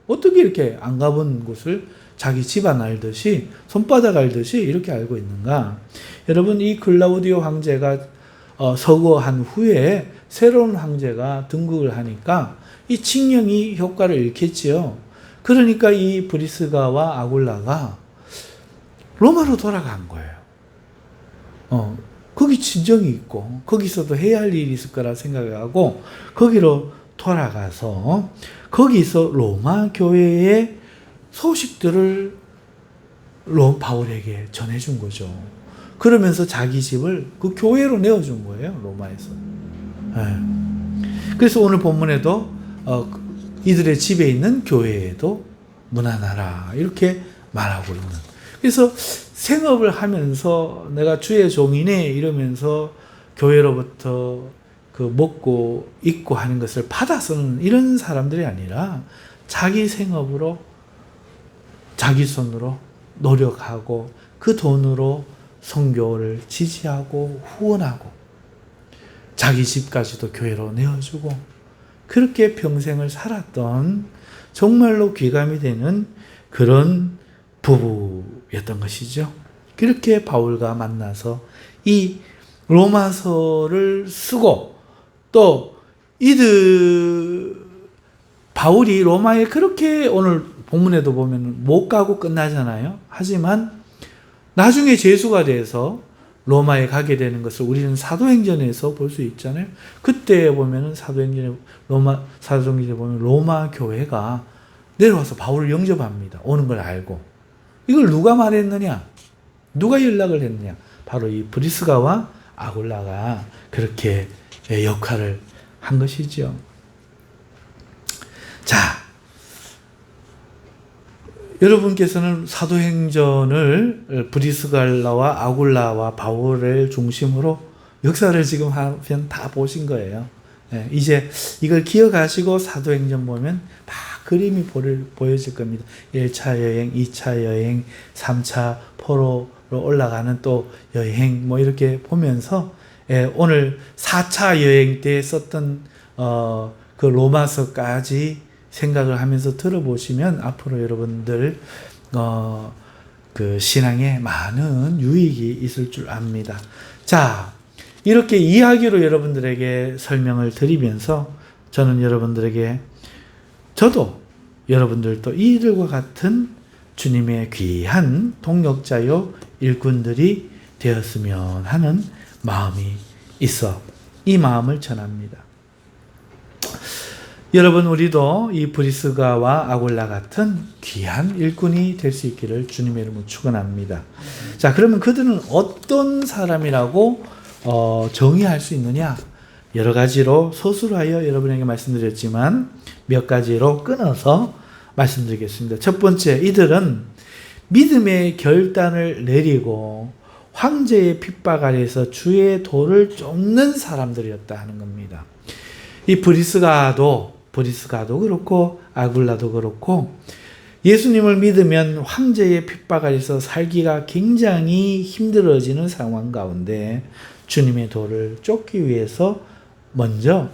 어떻게 이렇게 안 가본 곳을 자기 집안 알듯이, 손바닥 알듯이 이렇게 알고 있는가? 여러분, 이 클라우디오 황제가 서거한 후에 새로운 황제가 등극을 하니까 이 칙령이 효과를 잃겠지요. 그러니까 이 브리스가와 아굴라가 로마로 돌아간 거예요. 거기 진정이 있고 거기서도 해야 할 일이 있을 거라 생각하고 거기로 돌아가서 거기서 로마 교회의 소식들을 바울에게 전해준 거죠. 그러면서 자기 집을 그 교회로 내어준 거예요, 로마에서. 그래서 오늘 본문에도 이들의 집에 있는 교회에도 문안하라 이렇게 말하고 있는. 그래서 생업을 하면서 내가 주의 종이네 이러면서 교회로부터 그 먹고 입고 하는 것을 받아서는 이런 사람들이 아니라 자기 생업으로 자기 손으로 노력하고 그 돈으로 선교를 지지하고 후원하고 자기 집까지도 교회로 내어주고 그렇게 평생을 살았던 정말로 귀감이 되는 그런 부부였던 것이죠. 그렇게 바울과 만나서 이 로마서를 쓰고 또 바울이 로마에 그렇게 오늘 본문에도 보면 못 가고 끝나잖아요. 하지만 나중에 재수가 돼서 로마에 가게 되는 것을 우리는 사도행전에서 볼 수 있잖아요. 그때 보면은 사도행전에 보면 로마 교회가 내려와서 바울을 영접합니다. 오는 걸 알고. 이걸 누가 말했느냐? 누가 연락을 했느냐? 바로 이 브리스가와 아굴라가 그렇게 역할을 한 것이죠. 자, 여러분께서는 사도행전을 브리스갈라와 아굴라와 바울을 중심으로 역사를 지금 한 편 다 보신 거예요. 이제 이걸 기억하시고 사도행전 보면 다 그림이 보여질 겁니다. 1차 여행, 2차 여행, 3차 포로로 올라가는 또 여행 이렇게 보면서 오늘 4차 여행 때 썼던 그 로마서까지 생각을 하면서 들어보시면 앞으로 여러분들 그 신앙에 많은 유익이 있을 줄 압니다. 자, 이렇게 이야기로 여러분들에게 설명을 드리면서 저는 저도 여러분들도 이들과 같은 주님의 귀한 동역자요 일꾼들이 되었으면 하는 마음이 있어 이 마음을 전합니다. 여러분, 우리도 이 브리스가와 아굴라 같은 귀한 일꾼이 될 수 있기를 주님의 이름으로 축원합니다. 자, 그러면 그들은 어떤 사람이라고 정의할 수 있느냐? 여러 가지로 서술하여 여러분에게 말씀드렸지만 몇 가지로 끊어서 말씀드리겠습니다. 첫 번째, 이들은 믿음의 결단을 내리고 황제의 핍박 아래에서 주의 도를 쫓는 사람들이었다 하는 겁니다. 이 브리스가도 그렇고 아굴라도 그렇고 예수님을 믿으면 황제의 핍박 아래에서 살기가 굉장히 힘들어지는 상황 가운데 주님의 도를 쫓기 위해서 먼저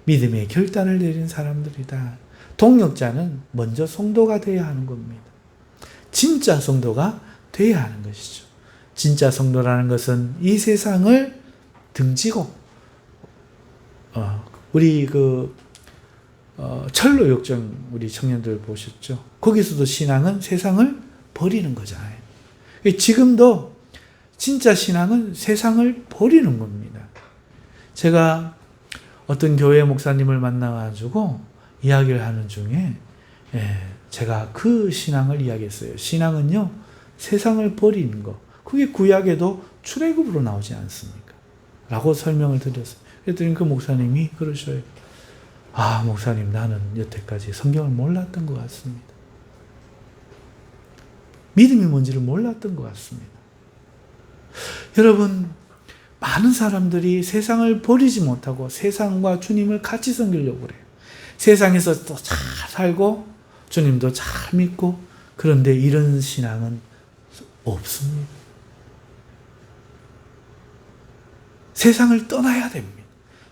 믿음의 결단을 내린 사람들이다. 동역자는 먼저 성도가 되어야 하는 겁니다. 진짜 성도가 되어야 하는 것이죠. 진짜 성도라는 것은 이 세상을 등지고 우리 철로 역정 우리 청년들 보셨죠? 거기서도 신앙은 세상을 버리는 거잖아요. 지금도 진짜 신앙은 세상을 버리는 겁니다. 제가 어떤 교회 목사님을 만나가지고 이야기를 하는 중에 제가 그 신앙을 이야기했어요. 신앙은요, 세상을 버리는 거. 그게 구약에도 출애굽으로 나오지 않습니까? 라고 설명을 드렸어요. 그랬더니 그 목사님이 그러셔요. 아, 목사님, 나는 여태까지 성경을 몰랐던 것 같습니다. 믿음이 뭔지를 몰랐던 것 같습니다. 여러분, 많은 사람들이 세상을 버리지 못하고 세상과 주님을 같이 섬기려고 그래요. 세상에서 또 잘 살고 주님도 잘 믿고, 그런데 이런 신앙은 없습니다. 세상을 떠나야 됩니다.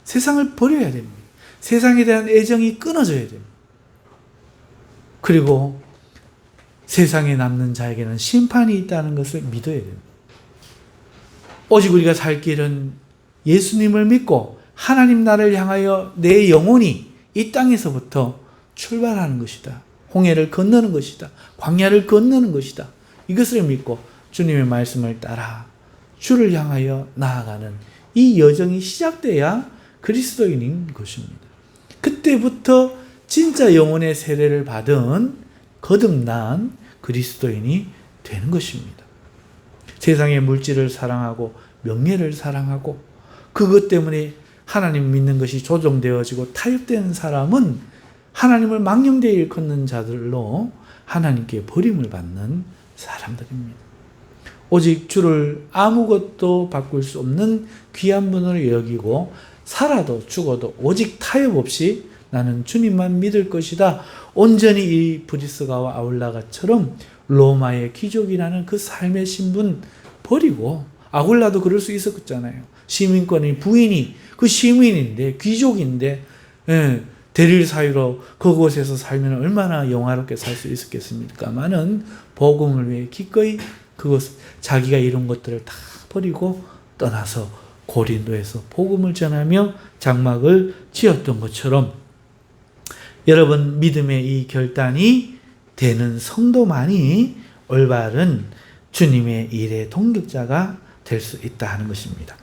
세상을 버려야 됩니다. 세상에 대한 애정이 끊어져야 됩니다. 그리고 세상에 남는 자에게는 심판이 있다는 것을 믿어야 됩니다. 오직 우리가 살 길은 예수님을 믿고 하나님 나라를 향하여 내 영혼이 이 땅에서부터 출발하는 것이다. 홍해를 건너는 것이다. 광야를 건너는 것이다. 이것을 믿고 주님의 말씀을 따라 주를 향하여 나아가는 이 여정이 시작돼야 그리스도인인 것입니다. 그때부터 진짜 영혼의 세례를 받은 거듭난 그리스도인이 되는 것입니다. 세상의 물질을 사랑하고 명예를 사랑하고 그것 때문에 하나님 믿는 것이 조종되어지고 타협되는 사람은 하나님을 망령되이 일컫는 자들로 하나님께 버림을 받는 사람들입니다. 오직 주를 아무것도 바꿀 수 없는 귀한 분으로 여기고 살아도 죽어도 오직 타협 없이 나는 주님만 믿을 것이다. 온전히 이 브리스가와 아울라가처럼 로마의 귀족이라는 그 삶의 신분 버리고, 아굴라도 그럴 수 있었잖아요. 시민권의 부인이 그 시민인데 귀족인데 대릴 사유로 그곳에서 살면 얼마나 영화롭게 살 수 있었겠습니까마는 복음을 위해 기꺼이 그것 자기가 이룬 것들을 다 버리고 떠나서 고린도에서 복음을 전하며 장막을 지었던 것처럼 여러분 믿음의 이 결단이 되는 성도만이 올바른 주님의 일의 동력자가 될 수 있다 하는 것입니다.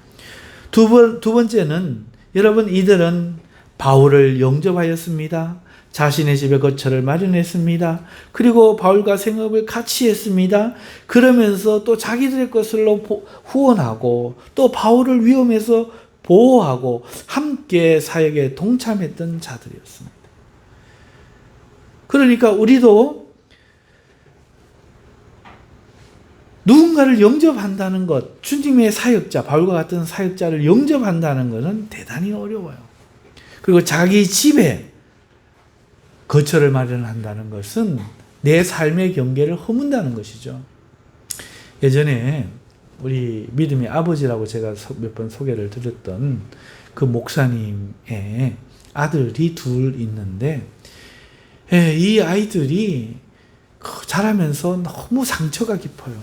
두 번째는 여러분 이들은 바울을 영접하였습니다. 자신의 집에 거처를 마련했습니다. 그리고 바울과 생업을 같이 했습니다. 그러면서 또 자기들의 것으로 후원하고 또 바울을 위험해서 보호하고 함께 사역에 동참했던 자들이었습니다. 그러니까 우리도 누군가를 영접한다는 것, 주님의 사역자, 바울과 같은 사역자를 영접한다는 것은 대단히 어려워요. 그리고 자기 집에 거처를 마련한다는 것은 내 삶의 경계를 허문다는 것이죠. 예전에 우리 믿음의 아버지라고 제가 몇 번 소개를 드렸던 그 목사님의 아들이 둘 있는데 이 아이들이 자라면서 너무 상처가 깊어요.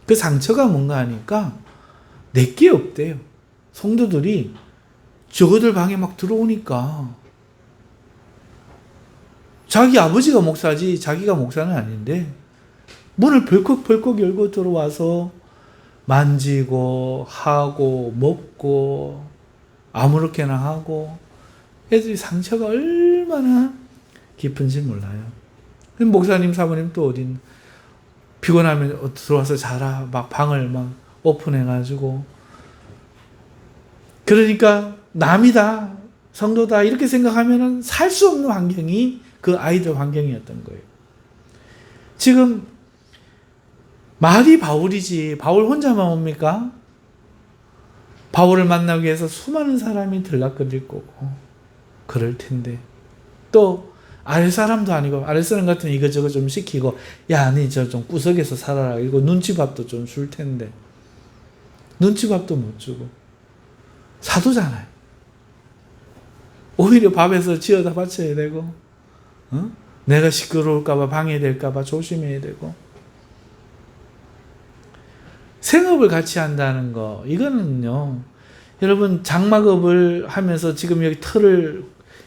그 상처가 뭔가 하니까 내게 없대요. 성도들이 저거들 방에 막 들어오니까 자기 아버지가 목사지 자기가 목사는 아닌데 문을 벌컥벌컥 열고 들어와서 만지고 하고 먹고 아무렇게나 하고 애들이 상처가 얼마나 깊은지 몰라요. 목사님 사모님 또 어딘 피곤하면 들어와서 자라 막 방을 막 오픈해가지고 그러니까 남이다 성도다 이렇게 생각하면은 살 수 없는 환경이 그 아이들 환경이었던 거예요. 지금 말이 바울이지 바울 혼자만 옵니까? 바울을 만나기 위해서 수많은 사람이 들락거릴 거고 그럴 텐데 또 아랫사람도 아니고 아랫사람 같은 이것저것 좀 시키고 야 니 저 좀 구석에서 살아라 이거 눈치밥도 좀 줄 텐데 눈치밥도 못 주고 사도잖아요. 오히려 밥에서 지어다 바쳐야 되고 내가 시끄러울까봐 방해될까봐 조심해야 되고 생업을 같이 한다는 거 이거는요 여러분 장막업을 하면서 지금 여기 틀을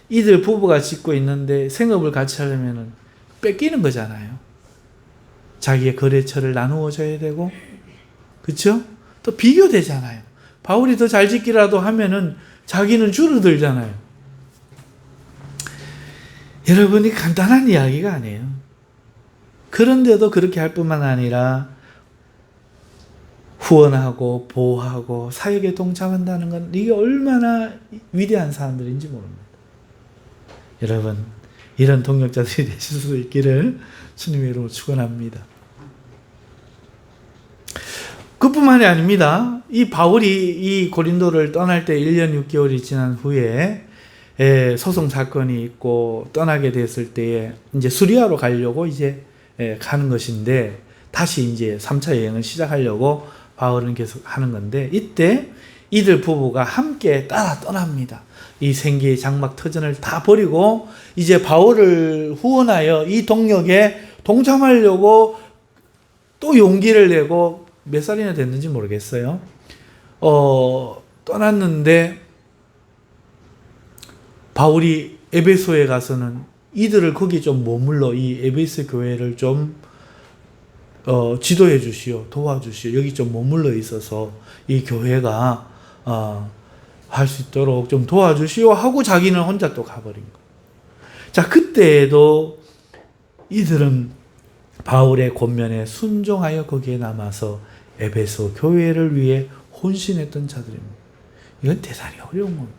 이들 부부가 짓고 있는데 생업을 같이 하려면 뺏기는 거잖아요. 자기의 거래처를 나누어 줘야 되고 그렇죠? 또 비교되잖아요. 바울이 더 잘 짓기라도 하면은 자기는 줄어들잖아요. 여러분이 간단한 이야기가 아니에요. 그런데도 그렇게 할 뿐만 아니라 후원하고 보호하고 사역에 동참한다는 건 이게 얼마나 위대한 사람들인지 모릅니다. 여러분, 이런 동역자들이 되실 수 있기를 주님의 이름으로 축원합니다. 그뿐만이 아닙니다. 이 바울이 이 고린도를 떠날 때 1년 6개월이 지난 후에 소송 사건이 있고 떠나게 됐을 때에 이제 수리아로 가려고 이제 가는 것인데, 다시 이제 3차 여행을 시작하려고 바울은 계속 하는 건데, 이때 이들 부부가 함께 따라 떠납니다. 이 생계의 장막 터전을 다 버리고 이제 바울을 후원하여 이 동역에 동참하려고 또 용기를 내고, 몇 살이나 됐는지 모르겠어요. 떠났는데 바울이 에베소에 가서는 이들을 거기 좀 머물러 이 에베소 교회를 좀 지도해 주시오, 도와주시오, 여기 좀 머물러 있어서 이 교회가 할 수 있도록 좀 도와주시오 하고 자기는 혼자 또 가버린 거예요. 자, 그때에도 이들은 바울의 권면에 순종하여 거기에 남아서 에베소 교회를 위해 혼신했던 자들입니다. 이건 대단히 어려운 겁니다.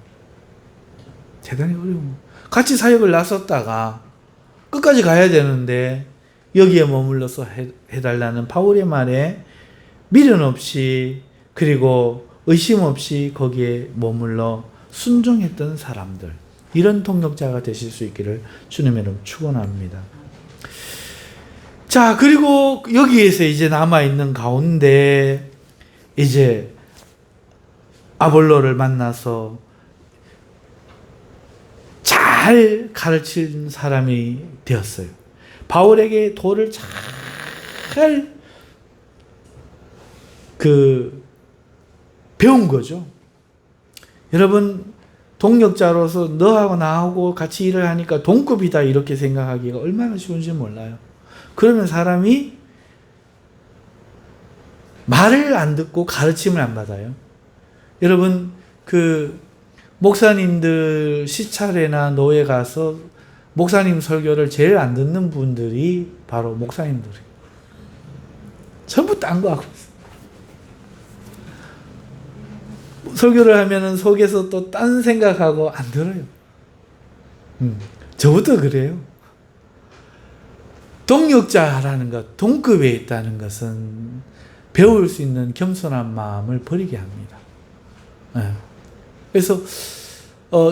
대단히 어려운 겁니다. 같이 사역을 나섰다가 끝까지 가야 되는데 여기에 머물러서 해달라는 바울의 말에 미련 없이, 그리고 의심 없이 거기에 머물러 순종했던 사람들, 이런 동역자가 되실 수 있기를 주님의 이름으로 축원합니다. 자, 그리고 여기에서 이제 남아있는 가운데 이제 아볼로를 만나서 잘 가르친 사람이 되었어요. 바울에게 도를 잘 배운 거죠. 여러분, 동역자로서 너하고 나하고 같이 일을 하니까 동급이다 이렇게 생각하기가 얼마나 쉬운지 몰라요. 그러면 사람이 말을 안 듣고 가르침을 안 받아요. 여러분, 목사님들 시찰회나 노예 가서 목사님 설교를 제일 안 듣는 분들이 바로 목사님들이에요. 전부 딴 거 하고 있어요. 설교를 하면은 속에서 또 딴 생각하고 안 들어요. 저부터 그래요. 동역자라는 것, 동급에 있다는 것은 배울 수 있는 겸손한 마음을 버리게 합니다. 그래서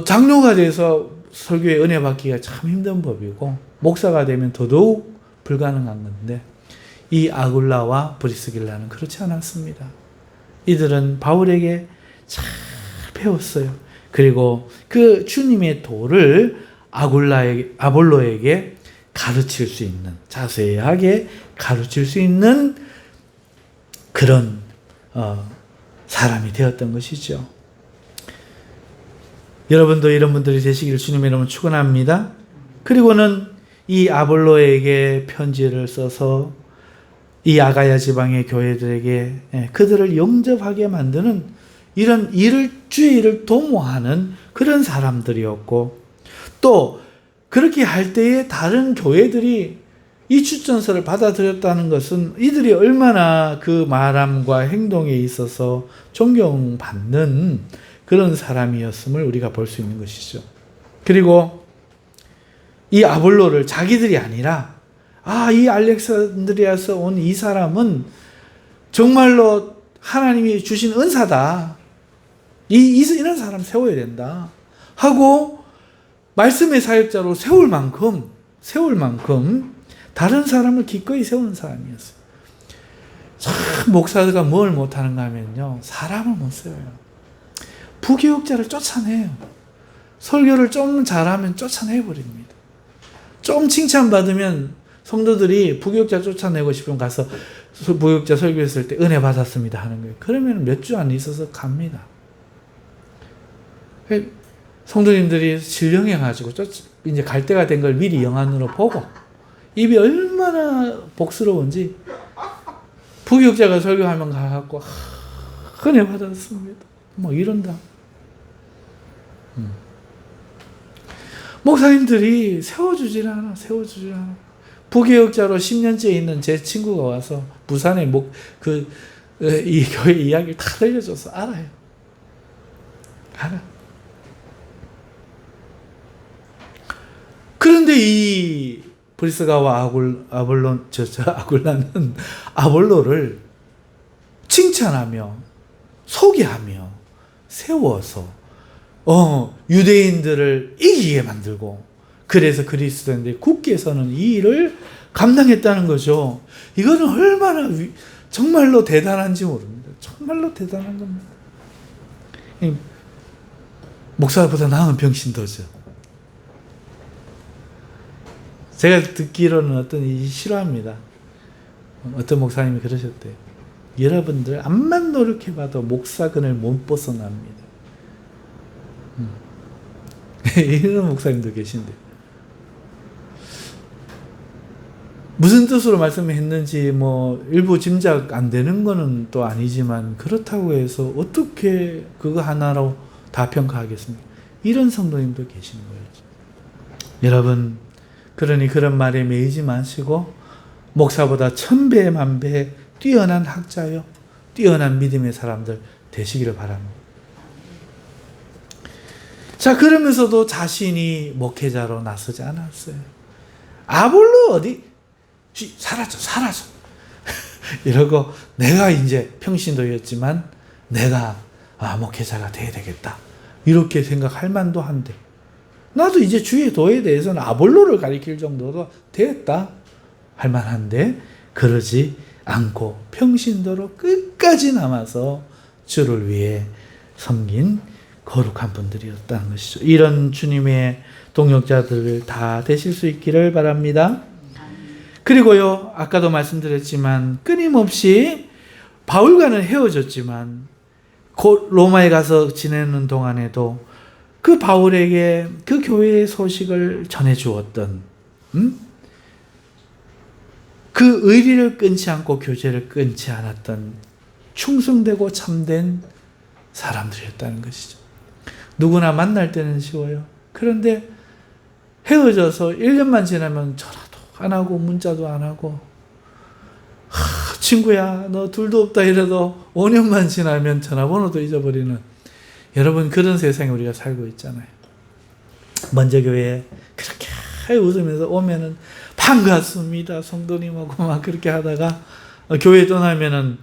장로가 돼서 설교에 은혜 받기가 참 힘든 법이고, 목사가 되면 더더욱 불가능한 건데, 이 아굴라와 브리스길라는 그렇지 않았습니다. 이들은 바울에게 잘 배웠어요. 그리고 그 주님의 도를 아볼로에게 가르칠 수 있는, 자세하게 가르칠 수 있는 그런 사람이 되었던 것이죠. 여러분도 이런 분들이 되시기를 주님의 이름으로 축원합니다. 그리고는 이 아볼로에게 편지를 써서 이 아가야 지방의 교회들에게 그들을 영접하게 만드는 이런 주의 일을 도모하는 그런 사람들이었고, 또 그렇게 할 때에 다른 교회들이 이 추천서를 받아들였다는 것은 이들이 얼마나 그 말함과 행동에 있어서 존경받는 그런 사람이었음을 우리가 볼 수 있는 것이죠. 그리고 이 아볼로를 자기들이 아니라, 이 알렉산드리아에서 온 이 사람은 정말로 하나님이 주신 은사다, 이런 사람 세워야 된다 하고 말씀의 사역자로 세울 만큼 다른 사람을 기꺼이 세우는 사람이었어요. 참 목사가 뭘 못하는가 하면요, 사람을 못 세워요. 부교육자를 쫓아내요. 설교를 좀 잘하면 쫓아내버립니다. 좀 칭찬받으면 성도들이 부교육자 쫓아내고 싶으면 가서 부교육자 설교했을 때 은혜 받았습니다 하는 거예요. 그러면 몇 주 안 있어서 갑니다. 성도님들이 신령해가지고 이제 갈 때가 된 걸 미리 영안으로 보고, 입이 얼마나 복스러운지 부교육자가 설교하면 가갖고 은혜 받았습니다 뭐 이런다. 목사님들이 세워주질 않아. 부교육자로 10년째 있는 제 친구가 와서 부산에 이 교회 이야기를 다 들려줘서 알아요. 그런데 이 브리스가와 아굴라는 아볼로를 칭찬하며 소개하며 세워서 유대인들을 이기게 만들고, 그래서 그리스도인들이 굳게 서는 이 일을 감당했다는 거죠. 이거는 얼마나 정말로 대단한지 모릅니다. 정말로 대단한 겁니다. 목사보다 나은 병신도죠. 제가 듣기로는 어떤 이 싫어합니다. 어떤 목사님이 그러셨대요. 여러분들 암만 노력해봐도 목사근을 못 벗어납니다. 이런 목사님도 계신데, 무슨 뜻으로 말씀했는지 일부 짐작 안 되는 거는 또 아니지만, 그렇다고 해서 어떻게 그거 하나로 다 평가하겠습니까? 이런 성도님도 계신 거예요. 여러분, 그러니 그런 말에 매이지 마시고 목사보다 1000배 만배 뛰어난 학자요, 뛰어난 믿음의 사람들 되시기를 바랍니다. 자, 그러면서도 자신이 목회자로 나서지 않았어요. 아볼로 어디? 사라져. 이러고 내가 이제 평신도였지만 내가 목회자가 돼야 되겠다, 이렇게 생각할 만도 한데, 나도 이제 주의 도에 대해서는 아볼로를 가리킬 정도도 됐다 할 만한데, 그러지 않고 평신도로 끝까지 남아서 주를 위해 섬긴 거룩한 분들이었다는 것이죠. 이런 주님의 동역자들 다 되실 수 있기를 바랍니다. 그리고요, 아까도 말씀드렸지만 끊임없이 바울과는 헤어졌지만 곧 로마에 가서 지내는 동안에도 그 바울에게 그 교회의 소식을 전해주었던 그 의리를 끊지 않고 교제를 끊지 않았던 충성되고 참된 사람들이었다는 것이죠. 누구나 만날 때는 쉬워요. 그런데 헤어져서 1년만 지나면 전화도 안 하고 문자도 안 하고, 친구야 너 둘도 없다 이래도 5년만 지나면 전화번호도 잊어버리는, 여러분 그런 세상에 우리가 살고 있잖아요. 먼저 교회에 그렇게 웃으면서 오면은 반갑습니다 성도님하고 막 그렇게 하다가 교회 떠나면은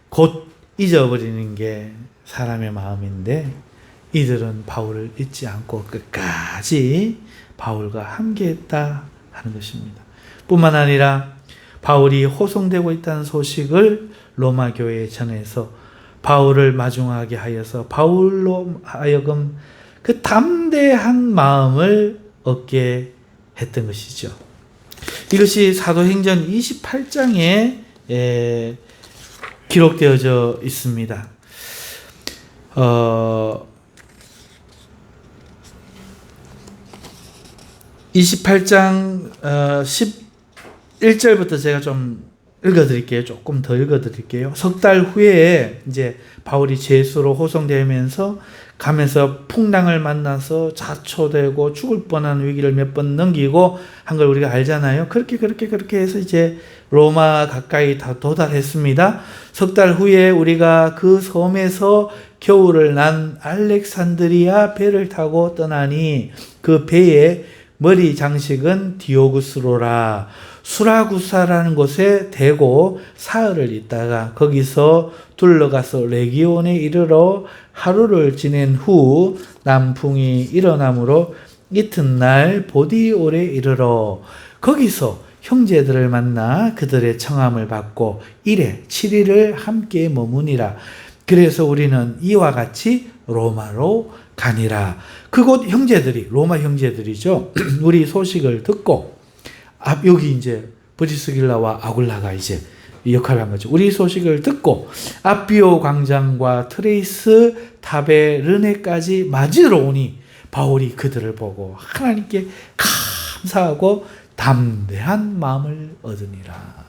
곧 잊어버리는 게 사람의 마음인데, 이들은 바울을 잊지 않고 끝까지 바울과 함께했다 하는 것입니다. 뿐만 아니라 바울이 호송되고 있다는 소식을 로마 교회에 전해서 바울을 마중하게 하여서 바울로 하여금 그 담대한 마음을 얻게 했던 것이죠. 이것이 사도행전 28장에 기록되어져 있습니다. 28장 11절부터 제가 좀 읽어드릴게요. 조금 더 읽어드릴게요. 석 달 후에 이제 바울이 제수로 호송되면서 가면서 풍랑을 만나서 자초되고 죽을 뻔한 위기를 몇 번 넘기고 한 걸 우리가 알잖아요. 그렇게 해서 이제 로마 가까이 다 도달했습니다. 석 달 후에 우리가 그 섬에서 겨울을 난 알렉산드리아 배를 타고 떠나니 그 배의 머리 장식은 디오구스로라 수라구사라는 곳에 대고 사흘을 있다가 거기서 둘러가서 레기온에 이르러 하루를 지낸 후 남풍이 일어나므로 이튿날 보디올에 이르러 거기서 형제들을 만나 그들의 청함을 받고 7일을 함께 머무니라. 그래서 우리는 이와 같이 로마로 가니라. 그곳 형제들이, 로마 형제들이죠. 우리 소식을 듣고, 여기 이제 브리스길라와 아굴라가 이제 역할을 한 거죠. 우리 소식을 듣고 아비오 광장과 트레이스 타베르네까지 맞으러 오니 바울이 그들을 보고 하나님께 감사하고 담대한 마음을 얻으니라.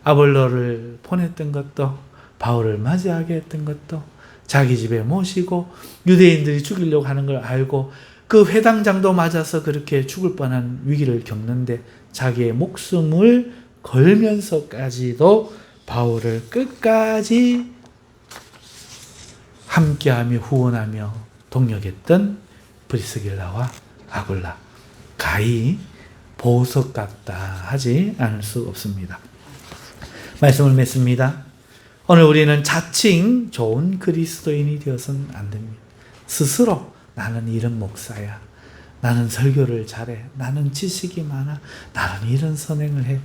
아볼로를 보냈던 것도, 바울을 맞이하게 했던 것도, 자기 집에 모시고 유대인들이 죽이려고 하는 걸 알고 그 회당장도 맞아서 그렇게 죽을 뻔한 위기를 겪는데 자기의 목숨을 걸면서까지도 바울을 끝까지 함께하며 후원하며 동역했던 브리스길라와 아굴라. 가히 보석 같다 하지 않을 수 없습니다. 말씀을 맺습니다. 오늘 우리는 자칭 좋은 그리스도인이 되어서는 안 됩니다. 스스로 나는 이런 목사야. 나는 설교를 잘해. 나는 지식이 많아. 나는 이런 선행을 해.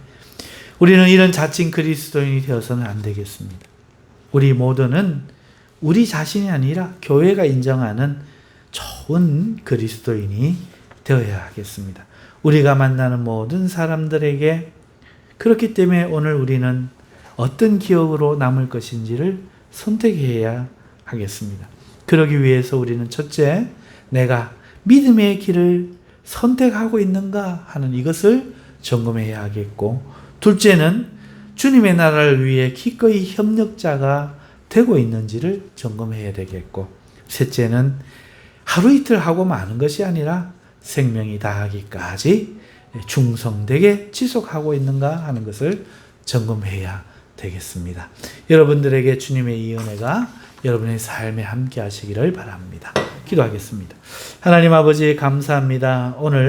우리는 이런 자칭 그리스도인이 되어서는 안 되겠습니다. 우리 모두는 우리 자신이 아니라 교회가 인정하는 좋은 그리스도인이 되어야 하겠습니다. 우리가 만나는 모든 사람들에게 그렇기 때문에 오늘 우리는 어떤 기억으로 남을 것인지를 선택해야 하겠습니다. 그러기 위해서 우리는 첫째, 내가 믿음의 길을 선택하고 있는가 하는 이것을 점검해야 하겠고, 둘째는 주님의 나라를 위해 기꺼이 협력자가 되고 있는지를 점검해야 되겠고, 셋째는 하루 이틀 하고 마는 것이 아니라 생명이 다하기까지 충성되게 지속하고 있는가 하는 것을 점검해야 되겠습니다. 여러분들에게 주님의 이 은혜가 여러분의 삶에 함께 하시기를 바랍니다. 기도하겠습니다. 하나님 아버지 감사합니다. 오늘